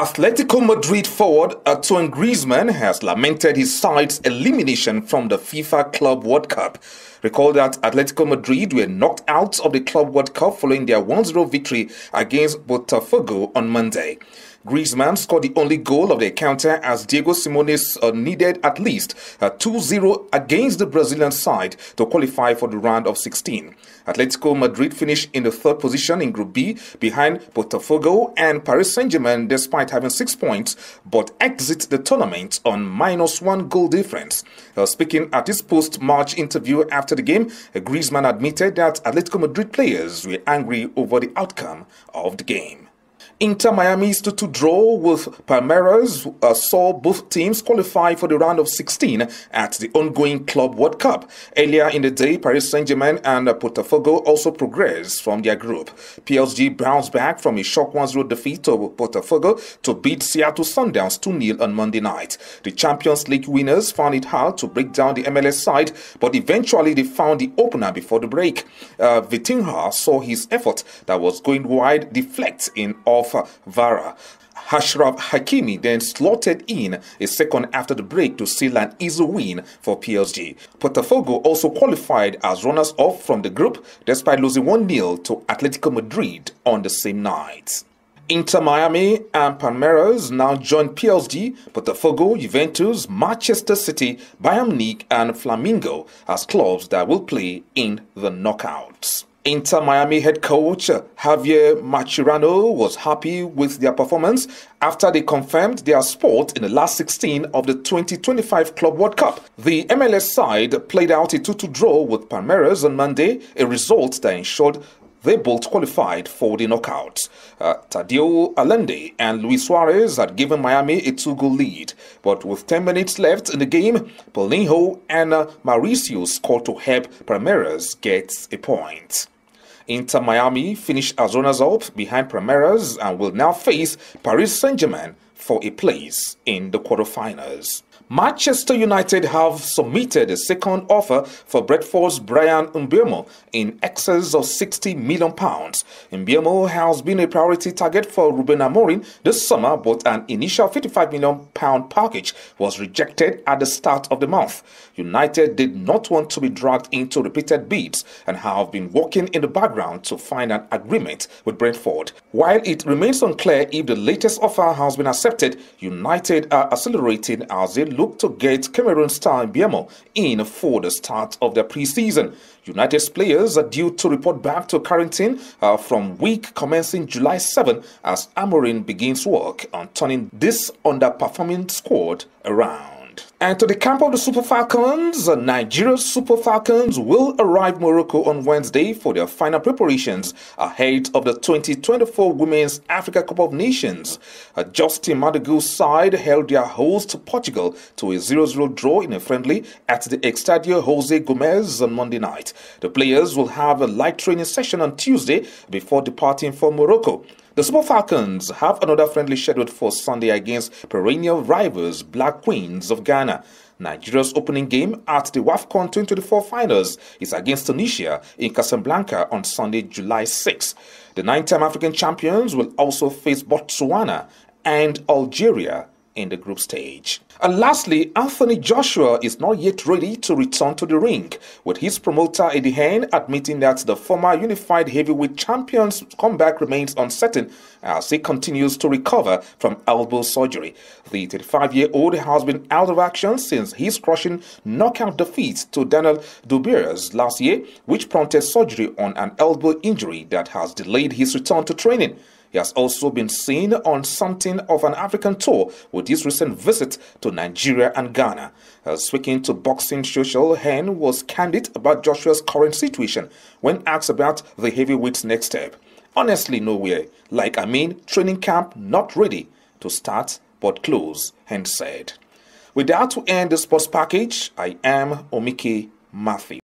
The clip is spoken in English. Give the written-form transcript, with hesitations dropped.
Atletico Madrid forward Antoine Griezmann has lamented his side's elimination from the FIFA Club World Cup. Recall that Atletico Madrid were knocked out of the Club World Cup following their 1-0 victory against Botafogo on Monday. Griezmann scored the only goal of the encounter as Diego Simeone needed at least 2-0 against the Brazilian side to qualify for the round of 16. Atletico Madrid finished in the third position in Group B behind Botafogo and Paris Saint-Germain despite having 6 points, but exit the tournament on -1 goal difference. Speaking at his post-match interview after the game, Griezmann admitted that Atletico Madrid players were angry over the outcome of the game. Inter Miami's 2-2 draw with Palmeiras saw both teams qualify for the round of 16 at the ongoing Club World Cup. Earlier in the day, Paris Saint-Germain and Botafogo also progressed from their group. PSG bounced back from a shock 1-0 defeat to Botafogo to beat Seattle Sounders 2-0 on Monday night. The Champions League winners found it hard to break down the MLS side, but eventually they found the opener before the break. Vitinha saw his effort that was going wide deflect in off Vara. Ashraf Hakimi then slotted in a second after the break to seal an easy win for PSG. Botafogo also qualified as runners-up from the group despite losing 1-0 to Atletico Madrid on the same night. Inter Miami and Palmeiras now join PSG, Botafogo, Juventus, Manchester City, Bayern Munich and Flamengo as clubs that will play in the knockouts. Inter Miami head coach Javier Mascherano was happy with their performance after they confirmed their spot in the last 16 of the 2025 Club World Cup. The MLS side played out a 2-2 draw with Palmeiras on Monday, a result that ensured they both qualified for the knockouts. Tadeo Allende and Luis Suarez had given Miami a 2-goal lead, but with 10 minutes left in the game, Paulinho and Mauricio scored to help Palmeiras get a point. Inter Miami finished as runners-up behind Palmeiras and will now face Paris Saint-Germain for a place in the quarterfinals. Manchester United have submitted a second offer for Brentford's Bryan Mbeumo in excess of £60 million. Mbeumo has been a priority target for Ruben Amorim this summer, but an initial £55 million package was rejected at the start of the month. United did not want to be dragged into repeated bids and have been working in the background to find an agreement with Brentford. While it remains unclear if the latest offer has been accepted, United are accelerating as they look to get Cameroon star Mbeumo in for the start of the preseason. United's players are due to report back to quarantine from week commencing July 7 as Amorim begins work on turning this underperforming squad around. And to the camp of the Super Falcons, Nigeria's Super Falcons will arrive Morocco on Wednesday for their final preparations ahead of the 2024 Women's Africa Cup of Nations. Justin Madugu's side held their host Portugal to a 0-0 draw in a friendly at the Estadio Jose Gomez on Monday night. The players will have a light training session on Tuesday before departing for Morocco. The Super Falcons have another friendly scheduled for Sunday against perennial rivals Black Queens of Ghana. Nigeria's opening game at the WAFCON 2024 finals is against Tunisia in Casablanca on Sunday, July 6. The 9-time African champions will also face Botswana and Algeria in the group stage. And lastly, Anthony Joshua is not yet ready to return to the ring, with his promoter Eddie Hearn admitting that the former unified heavyweight champion's comeback remains uncertain as he continues to recover from elbow surgery. The 35-year-old has been out of action since his crushing knockout defeat to Daniel Dubois last year, which prompted surgery on an elbow injury that has delayed his return to training. He has also been seen on something of an African tour with his recent visit to Nigeria and Ghana. Speaking to Boxing Social, Hearn was candid about Joshua's current situation when asked about the heavyweight's next step. Honestly, nowhere. Training camp not ready to start but close, Hearn said. With that to end the sports package, I am Omike Matthew.